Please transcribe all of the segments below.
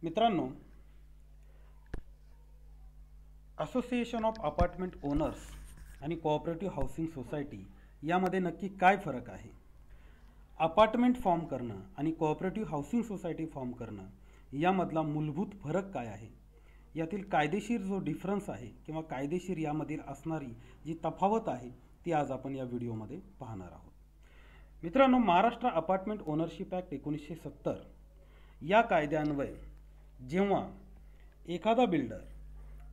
मित्रांनो, association of apartment owners आणि cooperative housing society यामध्ये नक्की काय फरक आहे? अपार्टमेंट फॉर्म करणं आणि कोऑपरेटिव्ह हाऊसिंग सोसायटी फॉर्म करणं यामधला मूलभूत फरक काय आहे? यातील कायदेशीर जो डिफरन्स आहे किंवा कायदेशीर यामधील असणारी जी तफावत आहे ती आज आपण या व्हिडिओमध्ये पाहणार आहोत. मित्रांनो, महाराष्ट्र अपार्टमेंट ओनरशिप ॲक्ट 1970 या कायद्यान्वये जेव्हा एखादा बिल्डर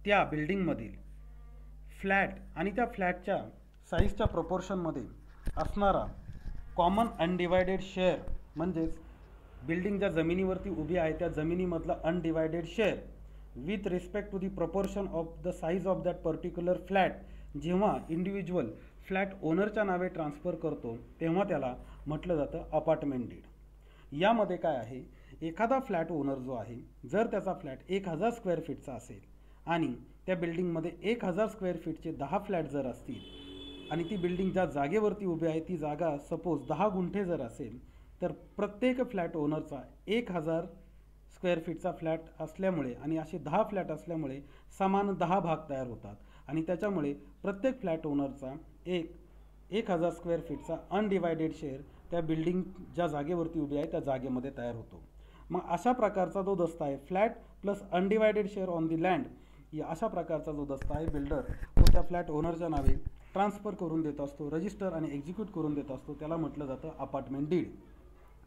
त्या बिल्डिंगमधील फ्लॅट आणि त्या फ्लॅटच्या साईजच्या प्रपोर्शनमध्ये असणारा कॉमन अनडिवायडेड शेअर, म्हणजेच बिल्डिंग ज्या जमिनीवरती उभी आहे त्या जमिनीमधला undivided share with respect to the proportion of the size of that particular flat जेव्हा इंडिव्हिज्युअल फ्लॅट ओनरच्या नावे ट्रान्सफर करतो तेव्हा त्याला म्हटलं जातं अपार्टमेंट डीड. यामध्ये काय आहे, एखादा फ्लॅट ओनर जो आहे, जर त्याचा फ्लॅट 1000 स्क्वेअर फीटचा असेल आणि त्या बिल्डिंगमध्ये 1000 स्क्वेअर फीटचे 10 फ्लॅट जर असतील आणि ती बिल्डिंग ज्या जागेवरती उभी आहे ती जागा सपोज 10 गुंठे जर असेल, तर प्रत्येक फ्लॅट ओनरचा 1000 स्क्वेअर फीटचा फ्लॅट असल्यामुळे आणि असे 10 फ्लॅट असल्यामुळे समान 10 भाग तयार होतात आणि त्याच्यामुळे प्रत्येक फ्लॅट ओनरचा 1000 स्क्वेअर फीटचा अनडिवायडेड शेअर त्या बिल्डिंग ज्या जागेवरती उभी आहे त्या जागेमध्ये तयार होतो. मग अशा प्रकारचा जो दस्ता आहे, flat plus undivided share on the land, या अशा प्रकारचा जो दस्ता आहे बिल्डर तो त्या फ्लॅट ओनरच्या नावे ट्रान्सफर करून देत असतो, रजिस्टर आणि एक्झिक्यूट करून देत असतो. त्याला म्हटलं जातं अपार्टमेंट डीड.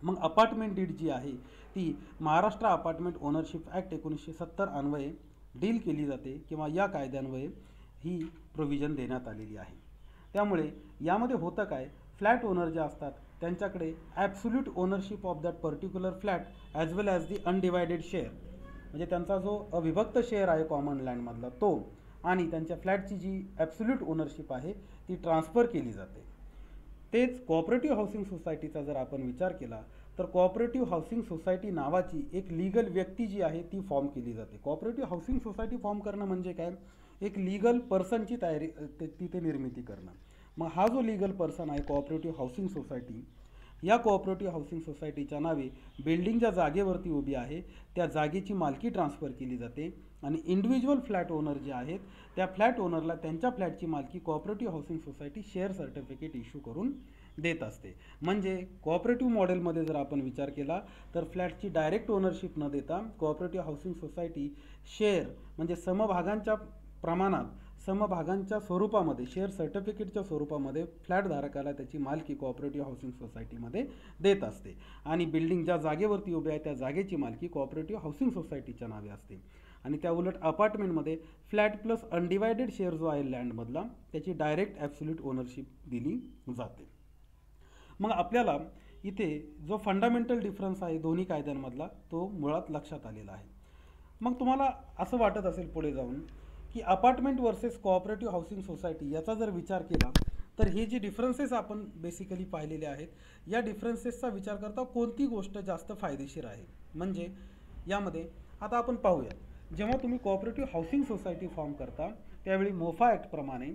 मग अपार्टमेंट डीड जी आहे ती महाराष्ट्र अपार्टमेंट ओनरशिप ॲक्ट 1970 अन्वये डील केली जाते किंवा या कायद्यान्वये ही प्रोव्हिजन देण्यात आलेली आहे. त्यामुळे यामध्ये होतं काय, फ्लॅट ओनर जे असतात त्यांच्याकडे absolute ownership of that particular flat as well as the undivided share, म्हणजे त्यांचा जो अविभक्त शेअर आहे कॉमन लँडमधला तो, आणि त्यांच्या फ्लॅटची जी ॲब्सोल्यूट ओनरशिप आहे ती ट्रान्सफर केली जाते. तेच कोऑपरेटिव्ह हाऊसिंग सोसायटीचा जर आपण विचार केला तर कोऑपरेटिव्ह हाऊसिंग सोसायटी नावाची एक लीगल व्यक्ती जी आहे ती फॉर्म केली जाते. कोऑपरेटिव्ह हाऊसिंग सोसायटी फॉर्म करणं म्हणजे काय, एक लीगल पर्सनची तयारी तिथे निर्मिती करणं. मग हा जो लीगल पर्सन आहे कोऑपरेटिव्ह हाऊसिंग सोसायटी, या कोऑपरेटिव्ह हाऊसिंग सोसायटीच्या नावे बिल्डिंग ज्या जागेवरती उभी आहे त्या जागेची मालकी ट्रान्सफर केली जाते आणि इंडिव्हिज्युअल फ्लॅट ओनर जे आहेत त्या फ्लॅट ओनरला त्यांच्या फ्लॅटची मालकी cooperative housing society share certificate issue करून देत असते. म्हणजे कोऑपरेटिव्ह मॉडेलमध्ये जर आपण विचार केला तर फ्लॅटची डायरेक्ट ओनरशिप न देता कोऑपरेटिव्ह हाऊसिंग सोसायटी शेअर म्हणजे समभागांच्या प्रमाणात, समभागांच्या स्वरूपामध्ये, शेअर सर्टिफिकेटच्या स्वरूपामध्ये फ्लॅटधारकाला त्याची मालकी कोऑपरेटिव्ह हाऊसिंग सोसायटीमध्ये देत असते आणि बिल्डिंग ज्या जागेवरती उभी आहे त्या जागेची मालकी कोऑपरेटिव्ह हाऊसिंग सोसायटीच्या नावे असते. आणि त्या उलट अपार्टमेंटमध्ये फ्लॅट प्लस अनडिवायडेड शेअर जो आहे लँडमधला त्याची डायरेक्ट ॲब्सोल्यूट ओनरशिप दिली जाते. मग आपल्याला इथे जो फंडामेंटल डिफरन्स आहे दोन्ही कायद्यांमधला तो मुळात लक्षात आलेला आहे. मग तुम्हाला असं वाटत असेल पुढे जाऊन की apartment versus cooperative housing society याचा जर विचार केला तर हे जे डिफरन्सेस आपण बेसिकली पाहिलेले आहेत या डिफरन्सेसचा विचार करता कोणती गोष्ट जास्त फायदेशीर आहे. म्हणजे यामध्ये आता आपण पाहूया, जेव्हा तुम्ही कोऑपरेटिव्ह हाऊसिंग सोसायटी फॉर्म करता त्यावेळी मोफा ॲक्टप्रमाणे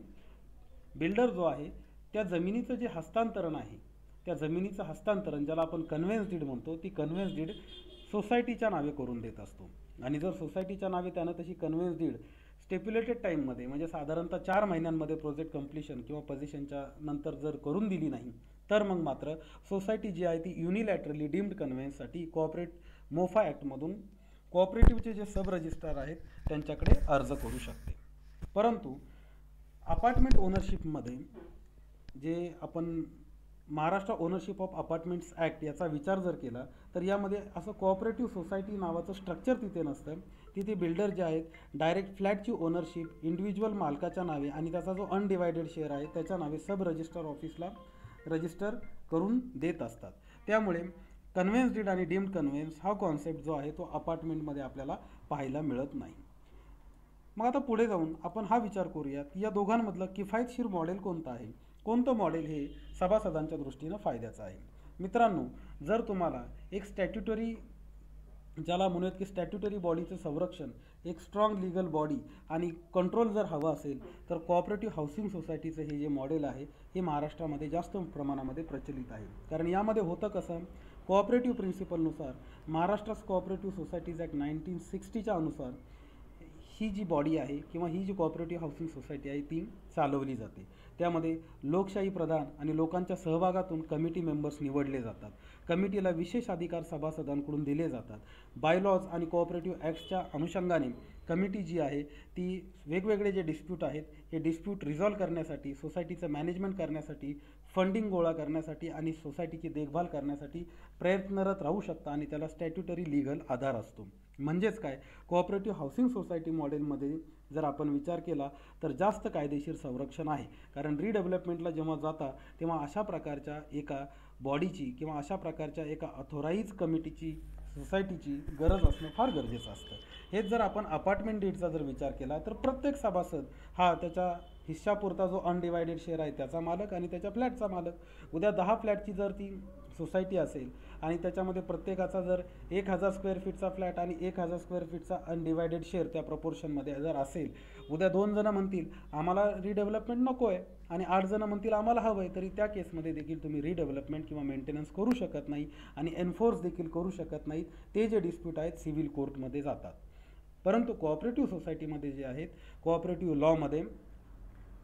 बिल्डर जो आहे त्या जमिनीचं जे हस्तांतरण आहे त्या जमिनीचं हस्तांतरण ज्याला आपण कन्व्हेन्स डीड म्हणतो, ती कन्व्हेन्स डीड सोसायटीच्या नावे करून देत असतो. आणि जर सोसायटीच्या नावे त्यानं तशी कन्व्हेन्स डीड स्टेप्युलेटेड टाईममध्ये म्हणजे साधारणतः 4 महिन्यांमध्ये प्रोजेक्ट कंप्लिशन किंवा पोझिशनच्या नंतर जर करून दिली नाही तर मग मात्र सोसायटी जी आहे ती युनिलॅटरली डीम्ड कन्व्हेन्ससाठी मोफा ॲक्टमधून कोऑपरेटिव्हचे जे सब रजिस्ट्रार आहेत त्यांच्याकडे अर्ज करू शकते. परंतु अपार्टमेंट ओनरशिपमध्ये जे आपण Maharashtra ownership of apartments act याचा विचार जर केला तर यामध्ये असं कोऑपरेटिव्ह सोसायटी नावाचं स्ट्रक्चर तिथे नसतं. तिथे बिल्डर जे आहेत डायरेक्ट फ्लॅटची ओनरशिप इंडिव्हिज्युअल मालकाच्या नावे आणि त्याचा जो अनडिवायडेड शेअर आहे त्याच्या नावे सब रजिस्टर ऑफिसला रजिस्टर करून देत असतात. त्यामुळे कन्व्हेन्स डीड आणि डीम्ड कन्व्हेन्स हा कॉन्सेप्ट जो आहे तो अपार्टमेंटमध्ये आपल्याला पाहायला मिळत नाही. मग आता पुढे जाऊन आपण हा विचार करूया की या दोघांमधलं किफायतशीर मॉडेल कोणतं आहे, कोणतं मॉडेल हे सभासदांच्या दृष्टीनं फायद्याचं आहे. मित्रांनो, जर तुम्हाला एक स्टॅट्युटरी, ज्याला म्हणूयात की स्टॅट्युटरी बॉडीचं संरक्षण, एक स्ट्रॉंग लिगल बॉडी आणि कंट्रोल जर हवं असेल तर कोऑपरेटिव्ह हाऊसिंग सोसायटीचं हे जे मॉडेल आहे हे महाराष्ट्रामध्ये जास्त प्रमाणामध्ये प्रचलित आहे. कारण यामध्ये होतं कसं, कोऑपरेटिव्ह प्रिन्सिपलनुसार महाराष्ट्र कोऑपरेटिव्ह सोसायटीज ॲक्ट 1960च्या अनुसार ही जी बॉडी आहे किंवा ही जी कोऑपरेटिव्ह हाऊसिंग सोसायटी आहे ती चालवली जाते. त्यामध्ये लोकशाही प्रधान आणि लोकांच्या सहभागातून कमिटी मेंबर्स निवडले जातात. कमिटीला विशेष अधिकार सभासदांकडून दिले जातात. बायलॉज आणि कोऑपरेटिव्ह ॲक्ट्सच्या अनुषंगाने कमिटी जी आहे ती वेगवेगळे जे डिस्प्यूट आहेत हे डिस्प्यूट रिझॉल्व करण्यासाठी, सोसायटीचं मॅनेजमेंट करण्यासाठी, फंडिंग गोळा करण्यासाठी आणि सोसायटीची देखभाल करण्यासाठी प्रयत्नरत राहू शकता आणि त्याला स्टॅट्युटरी लीगल आधार असतो. म्हणजेच काय, कोऑपरेटिव्ह हाऊसिंग सोसायटी मॉडेलमध्ये जर आपण विचार केला तर जास्त कायदेशीर संरक्षण आहे. कारण रिडेव्हलपमेंटला जेव्हा जाता तेव्हा अशा प्रकारच्या एका बॉडीची किंवा अशा प्रकारच्या एका अथॉराईज कमिटीची, सोसायटीची गरज असणं फार गरजेचं असतं. हेच जर आपण अपार्टमेंट डीडचा जर विचार केला तर प्रत्येक सभासद हा त्याच्या हिस्सापुरता जो अनडिवायडेड शेअर आहे त्याचा मालक आणि त्याच्या फ्लॅटचा मालक. उद्या 10 फ्लॅटची जर ती सोसायटी असेल आणि त्याच्यामध्ये प्रत्येकाचा जर 1000 स्क्वेअर फीटचा फ्लॅट आणि 1000 स्क्वेअर फीटचा अनडिवायडेड शेअर त्या प्रपोर्शनमध्ये जर असेल, उद्या 2 जण म्हणतील आम्हाला रिडेव्हलपमेंट नको आहे आणि 8 जण म्हणतील आम्हाला हवं आहे, तरी त्या केसमध्ये देखील तुम्ही रिडेव्हलपमेंट किंवा मेंटेनन्स करू शकत नाही आणि एन्फोर्स देखील करू शकत नाहीत. ते जे डिस्प्यूट आहेत सिव्हिल कोर्टमध्ये जातात. परंतु कोऑपरेटिव्ह सोसायटीमध्ये जे आहेत, कोऑपरेटिव्ह लॉमध्ये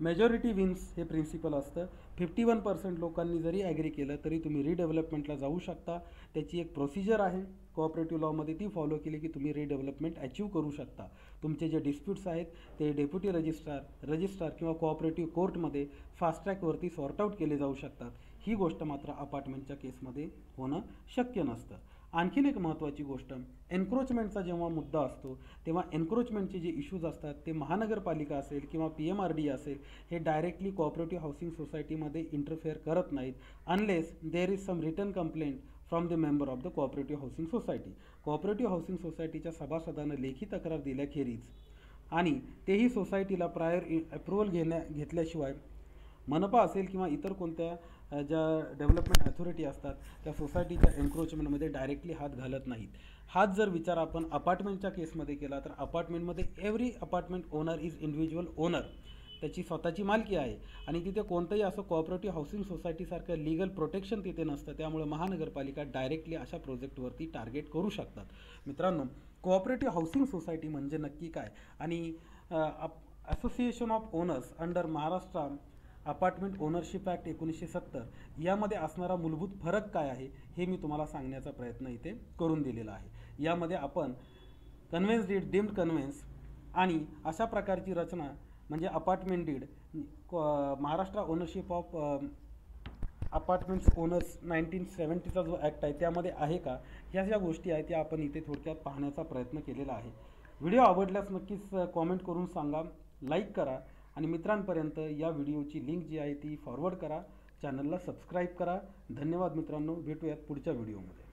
मेजॉरिटी विन्स हे प्रिन्सिपल असतं. 51% लोकांनी जरी ॲग्री केलं तरी तुम्ही रिडेव्हलपमेंटला जाऊ शकता. त्याची एक प्रोसिजर आहे कोऑपरेटिव्ह लॉमध्ये, ती फॉलो केली की तुम्ही रिडेव्हलपमेंट अचीव करू शकता. तुमचे जे डिस्प्यूट्स आहेत ते डेप्युटी रजिस्ट्रार किंवा कोऑपरेटिव्ह कोर्टमध्ये फास्ट ट्रॅकवरती सॉर्ट आऊट केले जाऊ शकतात. ही गोष्ट मात्र अपार्टमेंटच्या केसमध्ये होणं शक्य नसतं. आणखीन एक महत्त्वाची गोष्ट, एन्क्रोचमेंटचा जेव्हा मुद्दा असतो तेव्हा एन्क्रोचमेंटचे जे इश्यूज असतात ते महानगरपालिका असेल किंवा PMRD असेल हे डायरेक्टली कोऑपरेटिव्ह हाऊसिंग सोसायटीमध्ये इंटरफेअर करत नाहीत unless there is some written complaint from the member of the cooperative housing society. Cooperative housing सोसायटीच्या सभासदानं लेखी तक्रार दिल्याखेरीज आणि तेही सोसायटीला प्रायर अप्रुव्हल घेतल्याशिवाय मनपा असेल किंवा इतर कोणत्या ज्या डेव्हलपमेंट अथॉरिटी असतात त्या सोसायटीच्या एन्क्रोचमेंटमध्ये डायरेक्टली हात घालत नाहीत. हाच जर विचार आपण अपार्टमेंटच्या केसमध्ये केला तर अपार्टमेंटमध्ये every apartment owner is individual owner, त्याची स्वतःची मालकी आहे आणि तिथे कोणतंही असं कोऑपरेटिव्ह हाऊसिंग सोसायटीसारखं लीगल प्रोटेक्शन तिथे नसतं. त्यामुळे महानगरपालिका डायरेक्टली अशा प्रोजेक्टवरती टार्गेट करू शकतात. मित्रांनो, कोऑपरेटिव्ह हाऊसिंग सोसायटी म्हणजे नक्की काय आणि association of owners under Maharashtra apartment ownership act 1970 यामध्ये असणारा मूलभूत फरक काय आहे हे मी तुम्हाला सांगण्याचा प्रयत्न इथे करून दिलेला आहे. यामध्ये आपण कन्व्हेन्स डीड, डीम्ड कन्व्हेन्स आणि अशा प्रकारची रचना म्हणजे apartment deed, Maharashtra ownership of apartments owners 1970चा जो ॲक्ट आहे त्यामध्ये आहे का, ह्या ज्या गोष्टी आहेत त्या आपण इथे थोडक्यात पाहण्याचा प्रयत्न केलेला आहे. व्हिडिओ आवडल्यास नक्कीच कॉमेंट करून सांगा, लाईक करा आणि मित्रांपर्यंत या व्हिडिओची लिंक जी आहे ती फॉरवर्ड करा. चॅनलला सबस्क्राईब करा. धन्यवाद मित्रांनो, भेटूयात पुढच्या व्हिडिओमध्ये.